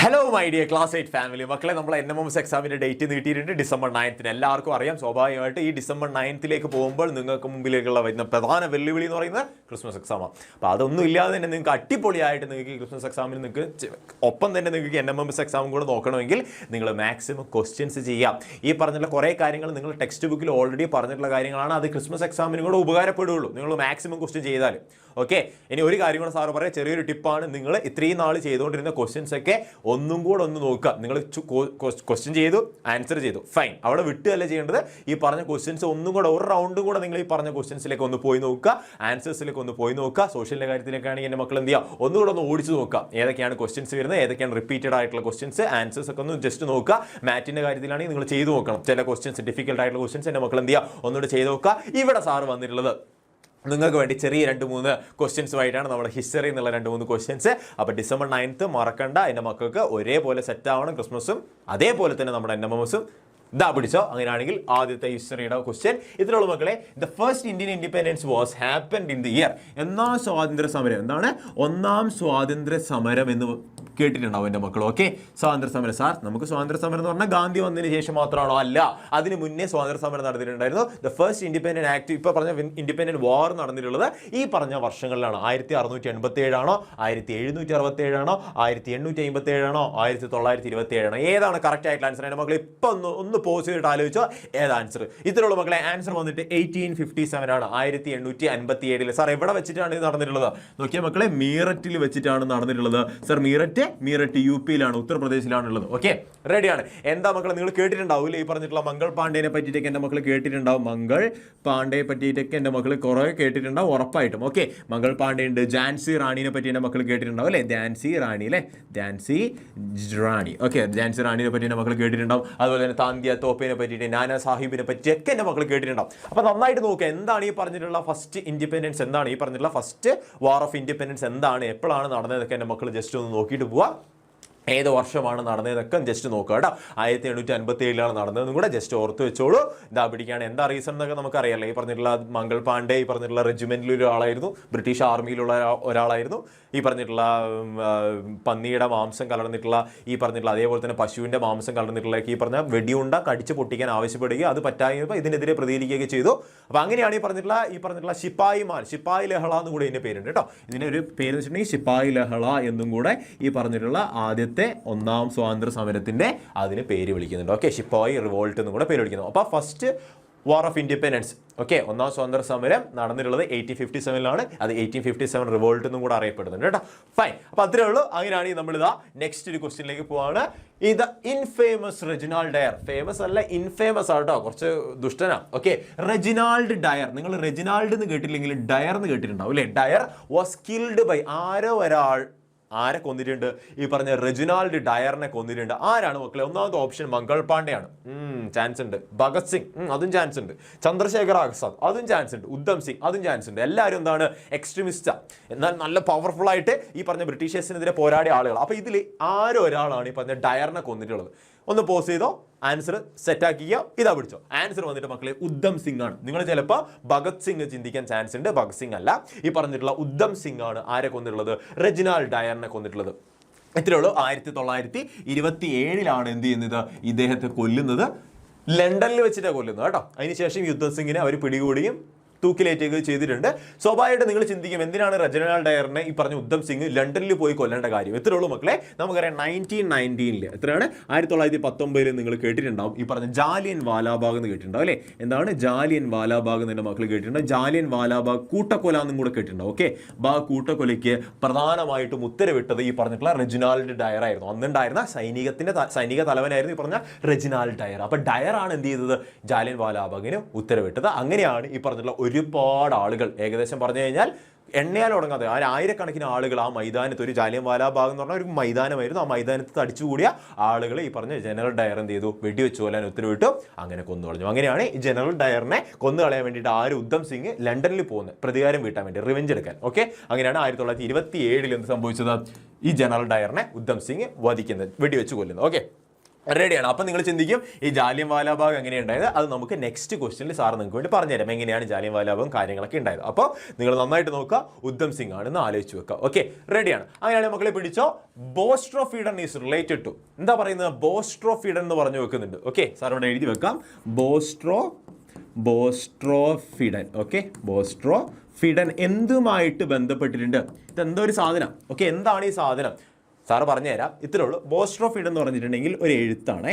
Hello my dear class 8 family മക്കളെ, നമ്മൾ Nmms എക്സാമിൻ്റെ ഡേറ്റ് നീട്ടിയിട്ടുണ്ട് December 9th. എല്ലാവർക്കും അറിയാം, സ്വാഭാവികമായിട്ട് ഈ December 9th പോകുമ്പോൾ നിങ്ങൾക്ക് മുമ്പിലേക്കുള്ള വരുന്ന പ്രധാന വെല്ലുവിളി എന്ന് പറയുന്നത് ക്രിസ്മസ് എക്സാമാണ്. അപ്പോൾ അതൊന്നും ഇല്ലാതെ തന്നെ നിങ്ങൾക്ക് അടിപൊളിയായിട്ട് നിങ്ങൾക്ക് ക്രിസ്മസ് എക്സാമിന് നിങ്ങൾക്ക് ഒപ്പം തന്നെ നിങ്ങൾക്ക് Nmms എക്സാമും കൂടെ നോക്കണമെങ്കിൽ നിങ്ങൾ മാക്സിമം ക്വസ്റ്റ്യൻസ് ചെയ്യാം. ഈ പറഞ്ഞിട്ടുള്ള കുറേ കാര്യങ്ങൾ നിങ്ങൾ ടെക്സ്റ്റ് ബുക്കിൽ ഓൾറെഡി പറഞ്ഞിട്ടുള്ള കാര്യങ്ങളാണ്. അത് ക്രിസ്മസ് എക്സാമിനും കൂടെ ഉപകാരപ്പെടുകയുള്ളൂ നിങ്ങൾ മാക്സിമം ക്വസ്റ്റ്യൻ ചെയ്താൽ. ഓക്കെ, ഇനി ഒരു കാര്യം കൂടെ സാറ് പറയാം, ചെറിയൊരു ടിപ്പാണ്. നിങ്ങൾ ഇത്രയും നാൾ ചെയ്തുകൊണ്ടിരുന്ന ക്വസ്റ്റ്യൻസ് ഒക്കെ ഒന്നും കൂടെ ഒന്ന് നോക്കുക. നിങ്ങൾ ക്വസ്റ്റ്യൻ ചെയ്തു, ആൻസർ ചെയ്തു, ഫൈൻ, അവിടെ വിട്ടുകയല്ല ചെയ്യേണ്ടത്. ഈ പറഞ്ഞ ക്വസ്റ്റ്യൻസ് ഒന്നും കൂടെ ഒരു റൗണ്ടും കൂടെ നിങ്ങൾ ഈ പറഞ്ഞ ക്വസ്റ്റ്യൻസിലേക്ക് ഒന്ന് പോയി നോക്കുക, ആൻസേഴ്സിലേക്ക് ഒന്ന് പോയി നോക്കുക. സോഷ്യലിൻ്റെ കാര്യത്തിലേക്കാണെങ്കിൽ എൻ്റെ മക്കൾ എന്ത് ചെയ്യുക, ഒന്നുകൂടെ ഒന്ന് ഓടിച്ച് നോക്കുക, ഏതൊക്കെയാണ് ക്വസ്റ്റ്യൻസ് വരുന്നത്, ഏതൊക്കെയാണ് റിപ്പീറ്റഡ് ആയിട്ടുള്ള ക്വസ്റ്റ്യൻസ്, ആൻസേഴ്സ് ഒക്കെ ഒന്ന് ജസ്റ്റ് നോക്കുക. മാറ്റിൻ്റെ കാര്യത്തിലാണെങ്കിൽ നിങ്ങൾ ചെയ്തു നോക്കണം. ചില ക്വസ്റ്റ്യൻസ് ഡിഫിക്കൽട്ട് ആയിട്ടുള്ള ക്വസ്റ്റ്യൻസ് എൻ്റെ മക്കൾ എന്ത് ചെയ്യുക, ഒന്നുകൂടെ ചെയ്ത് നോക്കുക. ഇവിടെ സാറ് വന്നിട്ടുള്ളത് നിങ്ങൾക്ക് വേണ്ടി ചെറിയ 2-3 ക്വസ്റ്റ്യൻസുമായിട്ടാണ് നമ്മുടെ ഹിസ്റ്ററി എന്നുള്ള 2-3 ക്വസ്റ്റ്യൻസ്. അപ്പോൾ December 9th മറക്കണ്ട, എൻ്റെ മക്കൾക്ക് ഒരേപോലെ സെറ്റ് ആവണം ക്രിസ്മസും അതേപോലെ തന്നെ നമ്മുടെ Nmms ഇതാ പിടിച്ചോ. അങ്ങനെയാണെങ്കിൽ ആദ്യത്തെ ഹിസ്റ്ററിയുടെ ക്വസ്റ്റ്യൻ ഇതിലുള്ള മക്കളെ, the first Indian independence was happened in the year. ഒന്നാം സ്വാതന്ത്ര്യ സമരം എന്താണ്? ഒന്നാം സ്വാതന്ത്ര്യ സമരം എന്ന് കേട്ടിട്ടുണ്ടാവും എൻ്റെ മക്കൾ. ഓക്കെ, സ്വാതന്ത്ര്യ സമരം സാർ, നമുക്ക് സ്വാതന്ത്ര്യ സമരം എന്ന് പറഞ്ഞാൽ ഗാന്ധി വന്നതിന് ശേഷം മാത്രമാണോ? അല്ല, അതിന് മുന്നേ സ്വാതന്ത്ര്യ സമരം നടന്നിട്ടുണ്ടായിരുന്നു. ദ ഫസ്റ്റ് ഇൻഡിപെൻഡന്റ് ആക്ട്, ഇപ്പോൾ പറഞ്ഞ ഇൻഡിപെൻഡന്റ് വാർ നടന്നിട്ടുള്ളത് ഈ പറഞ്ഞ വർഷങ്ങളിലാണ്. 1687 ആണോ, 1767 ആണോ, 1857 ആണോ, 1927 ആണോ? ഏതാണ് കറക്റ്റ് ആയിട്ടുള്ള ആൻസർ? എൻ്റെ മക്കൾ ഇപ്പം ഒന്ന് പോസ് ചെയ്തിട്ട് ആലോചിച്ചോ ഏത് ആൻസർ. ഇതിലുള്ള മക്കളെ ആൻസർ വന്നിട്ട് 1857 ആണ്, 1857. സാർ എവിടെ വെച്ചിട്ടാണ് ഇത് നടന്നിട്ടുള്ളത്? നോക്കിയാൽ മക്കളെ, മീററ്റിൽ വെച്ചിട്ടാണ് നടന്നിട്ടുള്ളത്. സാർ മീററ്റ് UP-യിലാണ്, ഉത്തർപ്രദേശിലാണുള്ളത്. ഓക്കെ, റെഡിയാണ്. എന്താ മക്കളെ, നിങ്ങൾ കേട്ടിട്ടുണ്ടാവില്ലേ ഈ പറഞ്ഞിട്ടുള്ള മംഗൾ പാണ്ഡേനെ പറ്റിയിട്ടൊക്കെ എൻ്റെ മക്കൾ കേട്ടിട്ടുണ്ടാവും. മംഗൾ പാണ്ഡെ പറ്റിയിട്ടൊക്കെ എൻ്റെ മക്കൾ കുറേ കേട്ടിട്ടുണ്ടാവും ഉറപ്പായിട്ടും. ഓക്കെ, മംഗൾ പാണ്ഡെ ഉണ്ട്. ഝാൻസി റാണിനെ പറ്റി എൻ്റെ മക്കൾ കേട്ടിട്ടുണ്ടാവും അല്ലേ? ഝാൻസി റാണി അല്ലേ, ഝാൻസി റാണി. ഓക്കെ, ഝാൻസി റാണിനെ പറ്റി എൻ്റെ മക്കൾ കേട്ടിട്ടുണ്ടാവും. അതുപോലെ തന്നെ താന്തിയ തോപ്പിനെ പറ്റിയിട്ട്, നാനാ സാഹിബിനെ പറ്റിയൊക്കെ എൻ്റെ മക്കൾ കേട്ടിട്ടുണ്ടാവും. അപ്പോൾ നന്നായിട്ട് നോക്കുക, എന്താണ് ഈ പറഞ്ഞിട്ടുള്ള ഫസ്റ്റ് ഇൻഡിപെൻഡൻസ്, എന്താണ് ഈ പറഞ്ഞിട്ടുള്ള ഫസ്റ്റ് വാർ ഓഫ് ഇൻഡിപെൻഡൻസ്, എന്താണ്, എപ്പോഴാണ് നടന്നതൊക്കെ എൻ്റെ മക്കൾ ജസ്റ്റ് ഒന്ന് നോക്കിയിട്ട് പോവുക. ഏത് വർഷമാണ് നടന്നതൊക്കെ ജസ്റ്റ് നോക്കുക കേട്ടോ. 1857 നടന്നതെന്നും കൂടെ ജസ്റ്റ് ഓർത്ത് വെച്ചോളൂ. ഇതാ പിടിക്കുകയാണ്. എന്താ റീസൺ എന്നൊക്കെ നമുക്കറിയാമല്ലോ. ഈ പറഞ്ഞിട്ടുള്ള മംഗൾ പാണ്ഡെ ഈ പറഞ്ഞിട്ടുള്ള റെജിമെൻറ്റിൽ ഒരാളായിരുന്നു, ബ്രിട്ടീഷ് ആർമിയിലുള്ള ഒരാളായിരുന്നു. ഈ പറഞ്ഞിട്ടുള്ള പന്നിയുടെ മാംസം കലർന്നിട്ടുള്ള, ഈ പറഞ്ഞിട്ടുള്ള അതേപോലെ തന്നെ പശുവിൻ്റെ മാംസം കലർന്നിട്ടുള്ള ഈ പറഞ്ഞ വെടിയുണ്ട കടിച്ച് പൊട്ടിക്കാൻ ആവശ്യപ്പെടുകയും അത് പറ്റായപ്പോൾ ഇതിനെതിരെ പ്രതികരിക്കുകയൊക്കെ ചെയ്തു. അപ്പോൾ അങ്ങനെയാണ് ഈ പറഞ്ഞിട്ടുള്ള ശിപ്പായി ലഹള എന്നും കൂടെ ഇതിൻ്റെ പേരുണ്ട് കേട്ടോ. ഇതിൻ്റെ ഒരു പേര് എന്ന് വെച്ചിട്ടുണ്ടെങ്കിൽ ശിപ്പായി ലഹള എന്നും കൂടെ ഈ പറഞ്ഞിട്ടുള്ള ആദ്യത്തെ ഒന്നാം സ്വാതന്ത്ര്യ സമരത്തിൻ്റെ അതിന് പേര് വിളിക്കുന്നുണ്ട്. ഓക്കെ, ശിപ്പായി റിവോൾട്ട് എന്നും കൂടെ പേര് വിളിക്കുന്നു. അപ്പോൾ first war of independence, okay, ഒന്നാം സ്വാതന്ത്ര്യ സമരം നടന്നിട്ടുള്ളത് 1857 അത് 1857 റിവോൾട്ട് എന്നും കൂടെ അറിയപ്പെടുന്നുണ്ട് കേട്ടോ. ഫൈൻ, അപ്പോൾ അത്രേ ഉള്ളൂ. അങ്ങനെയാണ് നമ്മളിതാ നെക്സ്റ്റ് ഒരു ക്വസ്റ്റ്യനിലേക്ക് പോവാണ്. ഇത് ഇൻഫേമസ് റെജിനാൾഡ് ഡയർ, ഫേമസ് അല്ല ഇൻഫേമസ് ആട്ടോ, കുറച്ച് ദുഷ്ടനാ. ഓക്കെ, റെജിനാൾഡ് ഡയർ, നിങ്ങൾ റെജിനാൾഡ് എന്ന് കേട്ടില്ലെങ്കിൽ ഡയർ എന്ന് കേട്ടിട്ടുണ്ടാവും അല്ലേ? ഡയർ വാസ് കിൽഡ് ബൈ ആരെ കൊന്നിട്ടുണ്ട്? ഈ പറഞ്ഞ റെജിനാൾഡ് ഡയറിനെ കൊന്നിട്ടുണ്ട്. ആരാണ് മക്കളെ? ഒന്നാമത്തെ ഓപ്ഷൻ മംഗൾ പാണ്ഡെയാണ്, ചാൻസ് ഉണ്ട്. ഭഗത് സിംഗ്, അതും ചാൻസ് ഉണ്ട്. ചന്ദ്രശേഖർ ആസാദ്, അതും ചാൻസ് ഉണ്ട്. ഉദ്ധം സിംഗ്, അതും ചാൻസ് ഉണ്ട്. എല്ലാവരും എന്താണ്, എക്സ്ട്രീമിസ്റ്റാ, എന്നാൽ നല്ല പവർഫുൾ ആയിട്ട് ഈ പറഞ്ഞ ബ്രിട്ടീഷേഴ്സിനെതിരെ പോരാടിയ ആളുകൾ. അപ്പോൾ ഇതിൽ ആരോ ഒരാളാണ് ഈ പറഞ്ഞ ഡയറിനെ കൊന്നിട്ടുള്ളത്. ഒന്ന് പോസ് ചെയ്തോ, ആൻസർ സെറ്റാക്കിയോ. ഇതാ പിടിച്ചോ. ആൻസർ വന്നിട്ട് മക്കളെ ഉദ്ധം സിംഗ് ആണ്. നിങ്ങൾ ചിലപ്പോൾ ഭഗത് സിംഗ് ചിന്തിക്കാൻ ചാൻസ് ഉണ്ട്. ഭഗത് സിംഗ് അല്ല, ഈ പറഞ്ഞിട്ടുള്ള ഉദ്ധം സിംഗ് ആണ് ആരെ കൊന്നിട്ടുള്ളത്? റെജിനാൾഡ് ഡയറിനെ കൊന്നിട്ടുള്ളത്. ഇത്രയേ ഉള്ളൂ. 1927 എന്ത് ചെയ്യുന്നത്, ഇദ്ദേഹത്തെ കൊല്ലുന്നത്. ലണ്ടനിൽ വെച്ചിട്ടാണ് കൊല്ലുന്നത് കേട്ടോ. അതിനുശേഷം ഉദ്ധം സിംഗിനെ അവർ പിടികൂടിയും തൂക്കിലേറ്റുക ചെയ്തിട്ടുണ്ട്. സ്വാഭാവികമായിട്ട് നിങ്ങൾ ചിന്തിക്കും, എന്തിനാണ് റെജിനാൾഡ് ഡയറിനെ ഈ പറഞ്ഞ ഉദ്ധം സിംഗ് ലണ്ടനിൽ പോയി കൊല്ലേണ്ട കാര്യം? ഇത്രയേ ഉള്ളൂ മക്കളെ. നമുക്കറിയാം 1919 എത്രയാണ്, 1919 നിങ്ങൾ കേട്ടിട്ടുണ്ടാവും. ഈ പറഞ്ഞ ജാലിയൻ വാലാബാഗ് എന്ന് കേട്ടിട്ടുണ്ടാവും അല്ലേ? എന്താണ് ജാലിയൻ വാലാബാഗ് എന്ന് എൻ്റെ മക്കൾ കേട്ടിട്ടുണ്ടാവും. ജാലിയൻ വാലാബാഗ് കൂട്ടക്കൊല എന്നും കൂടെ കേട്ടിട്ടുണ്ടാവും. ഓക്കെ, കൂട്ടക്കൊലയ്ക്ക് പ്രധാനമായിട്ടും ഉത്തരവിട്ടത് ഈ പറഞ്ഞിട്ടുള്ള റെജിനാൾഡ് ഡയർ ആയിരുന്നു. അന്നുണ്ടായിരുന്ന സൈനിക തലവനായിരുന്നു ഈ പറഞ്ഞ റെജിനാൾഡ് ഡയർ. അപ്പോൾ ഡയർ ആണ് എന്ത് ചെയ്തത്, ജാലിയൻ വാലാബാഗിന് ഉത്തരവിട്ടത്. അങ്ങനെയാണ് ഈ പറഞ്ഞിട്ടുള്ള ഒരുപാട് ആളുകൾ, ഏകദേശം പറഞ്ഞു കഴിഞ്ഞാൽ എണ്ണയാൽ തുടങ്ങാതെ ആയിരക്കണക്കിന് ആളുകൾ ആ മൈതാനത്ത്, ഒരു ജാലിയൻ വാലാബാഗ് എന്ന് പറഞ്ഞാൽ ഒരു മൈതാനമായിരുന്നു, ആ മൈതാനത്ത് തടിച്ചുകൂടിയ ആളുകൾ ഈ പറഞ്ഞ ജനറൽ ഡയർ എന്ത് ചെയ്തു, വെടിവെച്ച് കൊല്ലാൻ ഉത്തരവിട്ടു. അങ്ങനെ കൊന്നു കളഞ്ഞു. അങ്ങനെയാണ് ഈ ജനറൽ ഡയറിനെ കൊന്നു കളയാൻ വേണ്ടിയിട്ട് ഉദ്ധം സിംഗ് ലണ്ടനിൽ പോകുന്നത്, പ്രതികാരം വീട്ടാൻ വേണ്ടി, റിവെഞ്ച് എടുക്കാൻ. ഓക്കെ, അങ്ങനെയാണ് 1927 എന്ത് സംഭവിച്ചത്, ഈ ജനറൽ ഡയറിനെ ഉദ്ധം സിംഗ് വധിക്കുന്നത്, വെടിവെച്ച് കൊല്ലുന്നത്. ഓക്കെ, റെഡിയാണ്. അപ്പം നിങ്ങൾ ചിന്തിക്കും ഈ ജാലിയൻ വാലാബാഗ് എങ്ങനെയുണ്ടായത്, അത് നമുക്ക് നെക്സ്റ്റ് ക്വസ്റ്റ്യനിൽ സാർ നിങ്ങൾക്ക് വേണ്ടി പറഞ്ഞുതരാം എങ്ങനെയാണ് ജാലിയൻ വാലാബാഗും കാര്യങ്ങളൊക്കെ ഉണ്ടായത്. അപ്പോൾ നിങ്ങൾ നന്നായിട്ട് നോക്കുക, ഉദ്ധം സിംഗ് ആണെന്ന് ആലോചിച്ച് വെക്കുക. ഓക്കെ, റെഡിയാണ്. അങ്ങനെയാണ് മക്കളെ പിടിച്ചോ. ബോസ്ട്രോഫീഡൻ ഈസ് റിലേറ്റഡ് ടു, എന്താ പറയുന്നത്, ബോസ്ട്രോഫീഡൻ എന്ന് പറഞ്ഞു വെക്കുന്നുണ്ട്. ഓക്കെ, സാർ ഇവിടെ എഴുതി വെക്കാം, ബോസ്ട്രോഫീഡൻ. ഓക്കെ, ബോസ്ട്രോഫീഡൻ എന്തുമായിട്ട് ബന്ധപ്പെട്ടിട്ടുണ്ട്, ഇതെന്തോ ഒരു സാധനം. ഓക്കെ, എന്താണ് ഈ സാധനം സാറ് പറഞ്ഞുതരാം. ഇത്രേ ഉള്ളൂ. ബോസ്ട്രോഫീഡ് എന്ന് പറഞ്ഞിട്ടുണ്ടെങ്കിൽ ഒരു എഴുത്താണ്.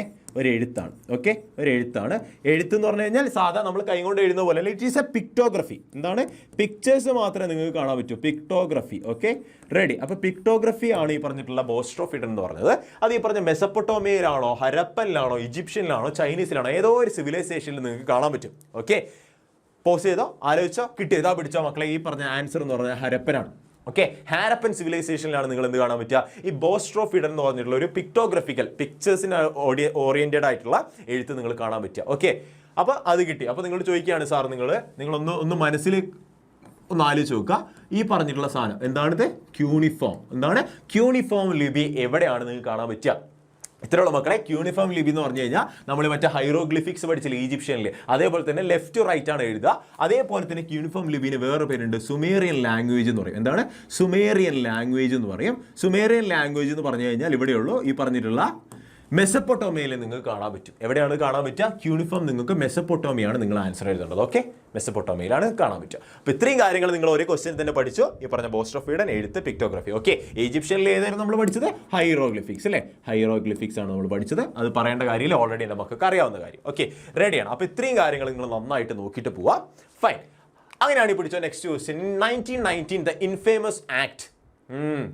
ഓക്കെ, ഒരു എഴുത്താണ്. എഴുത്ത് എന്ന് പറഞ്ഞു കഴിഞ്ഞാൽ സാധാ നമ്മൾ കൈകൊണ്ട് എഴുതുന്ന പോലെ അല്ല, ഇറ്റ് ഈസ് എ പിക്ടോഗ്രഫി. എന്താണ്, പിക്ചേഴ്സ് മാത്രമേ നിങ്ങൾക്ക് കാണാൻ പറ്റൂ, പിക്ടോഗ്രഫി. Okay, ready. അപ്പോൾ പിക്ടോഗ്രഫി ആണ് ഈ പറഞ്ഞിട്ടുള്ള ബോസ്ട്രോഫീഡ് എന്ന് പറഞ്ഞത്. അത് ഈ പറഞ്ഞ മെസപ്പൊട്ടോമിയയിലാണോ, ഹരപ്പനിലാണോ, ഈജിപ്ഷ്യനിലാണോ, ചൈനീസിലാണോ, ഏതോ ഒരു സിവിലൈസേഷനിൽ നിങ്ങൾക്ക് കാണാൻ പറ്റും. ഓക്കെ, പോസ് ചെയ്തോ, ആലോചിച്ചോ, കിട്ടിയോ, ഇതാ പിടിച്ചോ മക്കളെ. ഈ പറഞ്ഞ ആൻസർ എന്ന് പറഞ്ഞാൽ ഹരപ്പനാണ്. ഓക്കെ, ഹാരപ്പൻ സിവിലൈസേഷനിലാണ് നിങ്ങൾ എന്ത് കാണാൻ പറ്റുക, ഈ ബോസ്ട്രോഫീഡൻ എന്ന് പറഞ്ഞിട്ടുള്ള ഒരു പിക്ടോഗ്രഫിക്കൽ, പിക്ചേഴ്സിന് ഓറിയന്റഡ് ആയിട്ടുള്ള എഴുത്ത് നിങ്ങൾ കാണാൻ പറ്റുക. ഓക്കെ, അപ്പോൾ അത് കിട്ടി. അപ്പോൾ നിങ്ങൾ ചോദിക്കുകയാണ് സാർ, നിങ്ങളൊന്ന് മനസ്സിൽ ഒന്ന് ആലോചിച്ച് നോക്കുക. ഈ പറഞ്ഞിട്ടുള്ള സാധനം എന്താണിത്, ക്യൂണിഫോം. എന്താണ് ക്യൂണിഫോം ലിപി എവിടെയാണ് നിങ്ങൾക്ക് കാണാൻ പറ്റുക? ഇത്രയുള്ള മക്കളെ, ക്യൂണിഫോം ലിപി എന്ന് പറഞ്ഞു കഴിഞ്ഞാൽ നമ്മൾ മറ്റേ ഹൈറോഗ്ലിഫിക്സ് പഠിച്ചില്ല ഈജിപ്ഷ്യനിൽ, അതേപോലെ തന്നെ ലെഫ്റ്റ് ടു റൈറ്റ് ആണ് എഴുതുക. അതേപോലെ തന്നെ ക്യൂണിഫോം ലിപിന് വേറെ പേരുണ്ട്, സുമേറിയൻ ലാംഗ്വേജ് എന്ന് പറയും. എന്താണ് സുമേറിയൻ ലാംഗ്വേജ് എന്ന് പറയും? സുമേറിയൻ ലാംഗ്വേജ് എന്ന് പറഞ്ഞു കഴിഞ്ഞാൽ ഇവിടെയുള്ളൂ ഈ പറഞ്ഞിട്ടുള്ള മെസപ്പൊട്ടോമിയയിൽ നിങ്ങൾക്ക് കാണാൻ പറ്റും. എവിടെയാണ് കാണാൻ പറ്റുക? ക്യൂണിഫോം നിങ്ങൾക്ക് മെസപ്പൊട്ടോമിയാണ് നിങ്ങൾ ആൻസർ എഴുതേണ്ടത്. ഓക്കെ, മെസപ്പൊട്ടോമിയയിലാണ് കാണാൻ പറ്റുക. അപ്പോൾ ഇത്രയും കാര്യങ്ങൾ നിങ്ങൾ ഒരേ ക്വസ്റ്റ്യൻ തന്നെ പഠിച്ചു. ഈ പറഞ്ഞ ബോസ്ട്രോഫീഡൻ, എഴുത്ത്, പിക്ടോഗ്രഫി. ഓക്കെ, ഈജിപ്ഷ്യനിൽ ഏതായിരുന്നു നമ്മൾ പഠിച്ചത്? ഹൈറോഗ്ലിഫിക്സ് അല്ലേ, ഹൈറോഗ്ലിഫിക്സ് ആണ് നമ്മൾ പഠിച്ചത്. അത് പറയേണ്ട കാര്യമില്ല, ഓൾറെഡി നമുക്കൊക്കെ അറിയാവുന്ന കാര്യം. ഓക്കെ, റെഡിയാണ്. അപ്പോൾ ഇത്രയും കാര്യങ്ങൾ നിങ്ങൾ നന്നായിട്ട് നോക്കിയിട്ട് പോവാം. ഫൈൻ. അങ്ങനെയാണ് ഈ പിടിച്ചോ. Next question, 1919 the infamous act.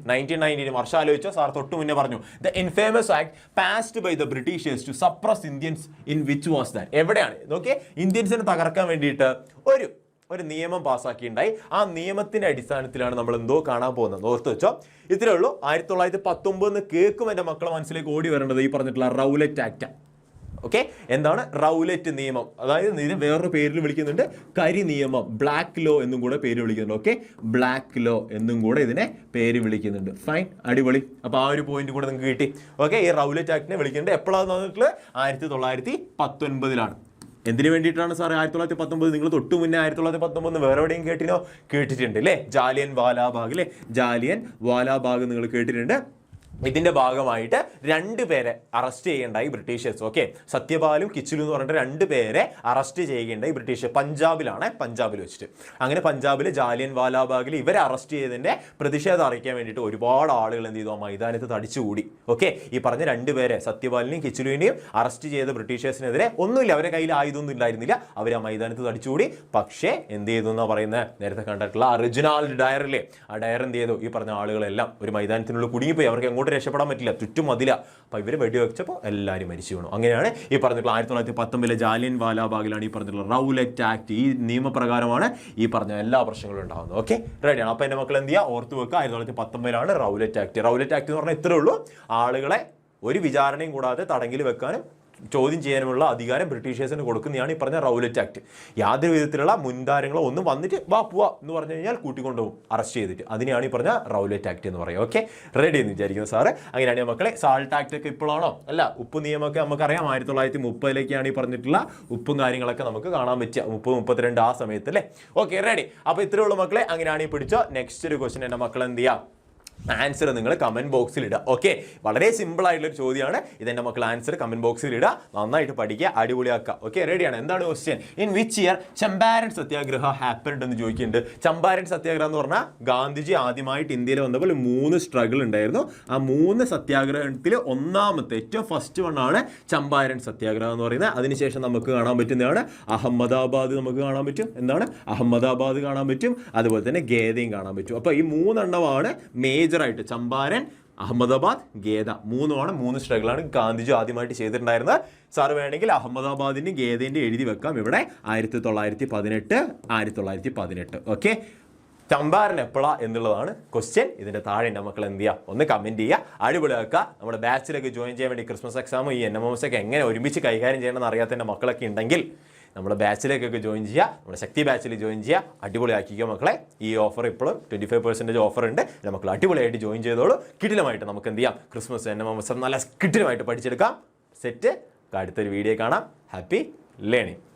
1919 വർഷം ആലോചിച്ചോ, സാർ തൊട്ട് മുന്നേ പറഞ്ഞു. The infamous act passed by the Britishers to suppress Indians in which was that. എവിടെയാണ്? നോക്കിയേ, ഇന്ത്യൻസിനെ തകർക്കാൻ വേണ്ടിയിട്ട് ഒരു നിയമം പാസ്സാക്കിയിട്ടുണ്ടായി. ആ നിയമത്തിന്റെ അടിസ്ഥാനത്തിലാണ് നമ്മൾ എന്തോ കാണാൻ പോകുന്നത്. ഓർത്ത് വെച്ചോ, ഇത്രേ ഉള്ളൂ. 1919 കേൾക്കും എൻ്റെ മക്കളെ മനസ്സിലേക്ക് ഓടി വരേണ്ടത് ഈ പറഞ്ഞിട്ടുള്ള റൗലറ്റ് ആക്ട്. ഓക്കെ, എന്താണ് റൗലറ്റ് നിയമം? അതായത് ഇതിനെ വേറൊരു പേരിൽ വിളിക്കുന്നുണ്ട്, കരി നിയമം, ബ്ലാക്ക് ലോ എന്നും കൂടെ പേര് വിളിക്കുന്നുണ്ട്. ഓക്കെ, ബ്ലാക്ക് ലോ എന്നും കൂടെ ഇതിനെ പേര് വിളിക്കുന്നുണ്ട്. ഫൈൻ, അടിപൊളി. അപ്പോൾ ആ ഒരു പോയിന്റ് കൂടെ നിങ്ങൾക്ക് കിട്ടി. ഓക്കെ, ഈ റൗലറ്റ് ആക്ടിനെ വിളിക്കുന്നുണ്ട് എപ്പോഴാണെന്ന് പറഞ്ഞിട്ടുള്ളത് 1919. എന്തിനു വേണ്ടിയിട്ടാണ് സാർ 1919? നിങ്ങൾ തൊട്ട് മുന്നേ 1919 വേറെ എവിടെയും കേട്ടിട്ടുണ്ട് അല്ലേ? ജാലിയൻ വാലാബാഗ് അല്ലേ, ജാലിയൻ വാലാബാഗ് നിങ്ങൾ കേട്ടിട്ടുണ്ട്. ഇതിന്റെ ഭാഗമായിട്ട് 2 പേരെ അറസ്റ്റ് ചെയ്യേണ്ടായി ബ്രിട്ടീഷേഴ്സ്. ഓക്കെ, സത്യപാലും കിച്ചിലും എന്ന് പറഞ്ഞിട്ട് 2 പേരെ അറസ്റ്റ് ചെയ്യുകയുണ്ടായി ബ്രിട്ടീഷ്. പഞ്ചാബിൽ വെച്ചിട്ട്. അങ്ങനെ പഞ്ചാബിൽ ജാലിയൻ വാലാബാഗിൽ ഇവരെ അറസ്റ്റ് ചെയ്തതിന്റെ പ്രതിഷേധം അറിയിക്കാൻ വേണ്ടിയിട്ട് ഒരുപാട് ആളുകൾ എന്ത് ചെയ്തു, ആ മൈതാനത്ത് തടിച്ചുകൂടി. ഓക്കെ, ഈ പറഞ്ഞ 2 പേരെ സത്യപാലിനെയും കിച്ചിലുവിനെയും അറസ്റ്റ് ചെയ്ത ബ്രിട്ടീഷേഴ്സിനെതിരെ ഒന്നുമില്ല, അവരുടെ കയ്യിൽ ആയുധമൊന്നും ഉണ്ടായിരുന്നില്ല. അവർ ആ മൈതാനത്ത് തടിച്ചുകൂടി. പക്ഷേ എന്ത് ചെയ്തു എന്നാ പറയുന്നത്, നേരത്തെ കണ്ടിട്ടുള്ള ഒറിജിനൽ ഡയറില്ലേ, ആ ഡയർ എന്ത് ചെയ്തു, ഈ പറഞ്ഞ ആളുകളെല്ലാം ഒരു മൈതാനത്തിനുള്ളിൽ കുടുങ്ങിപ്പോയി. അവർക്ക് എങ്ങോട്ട് രക്ഷപ്പെടാൻ പറ്റില്ല, ചുറ്റും മതില. അപ്പോൾ ഇവർ വെടിവെച്ചപ്പോൾ എല്ലാവരും മരിച്ചു വീണു. അങ്ങനെയാണ് ഈ പറഞ്ഞിട്ടുള്ള 1919 ജാലിയൻ വാലാബാഗിലാണ് ഈ പറഞ്ഞിട്ടുള്ള റൗലറ്റ് ആക്ട്. ഈ നിയമപ്രകാരമാണ് ഈ പറഞ്ഞ എല്ലാ പ്രശ്നങ്ങളും ഉണ്ടാകുന്നത്. ഓക്കെ, റെഡിയാണ്. അപ്പോൾ എൻ്റെ മക്കൾ എന്ത് ചെയ്യുക, ഓർത്ത് വെക്കുക, 1919 റൗലറ്റ് ആക്ട്. റൗലറ്റ് ആക്ട് എന്ന് പറഞ്ഞാൽ ഇത്രേ ഉള്ളൂ, ആളുകളെ ഒരു വിചാരണയും കൂടാതെ തടങ്കിൽ വെക്കാനും ചോദ്യം ചെയ്യാനുമുള്ള അധികാരം ബ്രിട്ടീഷേഴ്സിന് കൊടുക്കുന്നതാണ് ഈ പറഞ്ഞ റൗലറ്റ് ആക്ട്. യാതൊരു വിധത്തിലുള്ള മുൻധാരങ്ങളോ ഒന്നും വന്നിട്ട് പോവാ എന്ന് പറഞ്ഞു കഴിഞ്ഞാൽ കൂട്ടിക്കൊണ്ടുപോകും അറസ്റ്റ് ചെയ്തിട്ട്. അതിനെയാണ് ഈ പറഞ്ഞ റൗലറ്റ് ആക്ട് എന്ന് പറയുക. ഓക്കെ, റെഡി എന്ന് വിചാരിക്കുന്നു സാറ്. അങ്ങനെയാണ് മക്കളെ. സാൾട്ട് ആക്ട് ഒക്കെ ഇപ്പോഴാണോ? അല്ല, ഉപ്പ് നിയമമൊക്കെ നമുക്കറിയാം 1930 ഈ പറഞ്ഞിട്ടുള്ള ഉപ്പും കാര്യങ്ങളൊക്കെ നമുക്ക് കാണാൻ പറ്റുക, 30-32 ആ സമയത്ത് അല്ലേ. Okay, ready. അപ്പോൾ ഇത്രയുള്ള മക്കളെ. അങ്ങനെയാണ് ഈ പിടിച്ചോ. നെക്സ്റ്റ് ഒരു ക്വസ്റ്റ്യൻ എൻ്റെ മക്കൾ എന്ത് ചെയ്യാം, ആൻസർ നിങ്ങൾ കമന്റ് ബോക്സിൽ ഇടുക. ഓക്കെ, വളരെ സിമ്പിൾ ആയിട്ടുള്ള ഒരു ചോദ്യമാണ്. ഇതെന്റെ മക്കൾ ആൻസർ കമന്റ് ബോക്സിൽ ഇടുക, നന്നായിട്ട് പഠിക്കുക, അടിപൊളിയാക്കുക. ഓക്കെ, റെഡിയാണ്. എന്താണ് question? In which year Champaran Satyagraha happened എന്ന് ചോദിക്കുന്നുണ്ട്. ചമ്പാരൻ സത്യാഗ്രഹം എന്ന് പറഞ്ഞാൽ ഗാന്ധിജി ആദ്യമായിട്ട് ഇന്ത്യയിൽ വന്നപ്പോൾ 3 സ്ട്രഗിൾ ഉണ്ടായിരുന്നു. ആ 3 സത്യാഗ്രഹത്തിൽ ഒന്നാമത്തെ ഏറ്റവും ഫസ്റ്റ് വണ്ണാണ് ചമ്പാരൻ സത്യാഗ്രഹം എന്ന് പറയുന്നത്. അതിനുശേഷം നമുക്ക് കാണാൻ പറ്റുന്നതാണ് അഹമ്മദാബാദ്. നമുക്ക് കാണാൻ പറ്റും, എന്താണ് അഹമ്മദാബാദ് കാണാൻ പറ്റും, അതുപോലെ തന്നെ ഗേദയും കാണാൻ പറ്റും. അപ്പോൾ ഈ 3 എണ്ണമാണ് മേജറായിട്ട്. ചമ്പാരൻ, അഹമ്മദാബാദ്, ഗേദ 3 സ്ട്രഗിളാണ് ഗാന്ധിജി ആദ്യമായിട്ട് ചെയ്തിട്ടുണ്ടായിരുന്നത്. സാർ വേണമെങ്കിൽ അഹമ്മദാബാദിന്റെ ഗേദന്റെ എഴുതി വെക്കാം ഇവിടെ, 1918, 1918. ഓക്കെ, ചമ്പാരൻ എപ്പോഴാ എന്നുള്ളതാണ് ക്വസ്റ്റ്യൻ. ഇതിന്റെ താഴെ എൻ്റെ മക്കൾ എന്ത് ചെയ്യുക, ഒന്ന് കമന്റ് ചെയ്യുക, അടിപൊളിയാക്കുക. നമ്മുടെ ബാച്ചിലൊക്കെ ജോയിൻ ചെയ്യാൻ വേണ്ടി ക്രിസ്മസ് എക്സാമും ഈ NMMS ഒക്കെ എങ്ങനെ ഒരുമിച്ച് കൈകാര്യം ചെയ്യണമെന്ന് അറിയാത്ത എൻ്റെ മക്കളൊക്കെ ഉണ്ടെങ്കിൽ നമ്മുടെ ബാച്ചിലേക്കൊക്കെ ജോയിൻ ചെയ്യുക, നമ്മുടെ ശക്തി ബാച്ചിൽ ജോയിൻ ചെയ്യുക, അടിപൊളിയാക്കിക്കുക മക്കളെ. ഈ ഓഫർ ഇപ്പോഴും 25% ഓഫർ ഉണ്ട്. മക്കൾ അടിപൊളിയായിട്ട് ജോയിൻ ചെയ്തോളൂ. കിടിലമായിട്ട് നമുക്ക് എന്ത് ചെയ്യാം, ക്രിസ്മസ് NMMS നല്ല കിടിലമായിട്ട് പഠിച്ചെടുക്കാം. സെറ്റ്. അടുത്തൊരു വീഡിയോ കാണാം. Happy learning.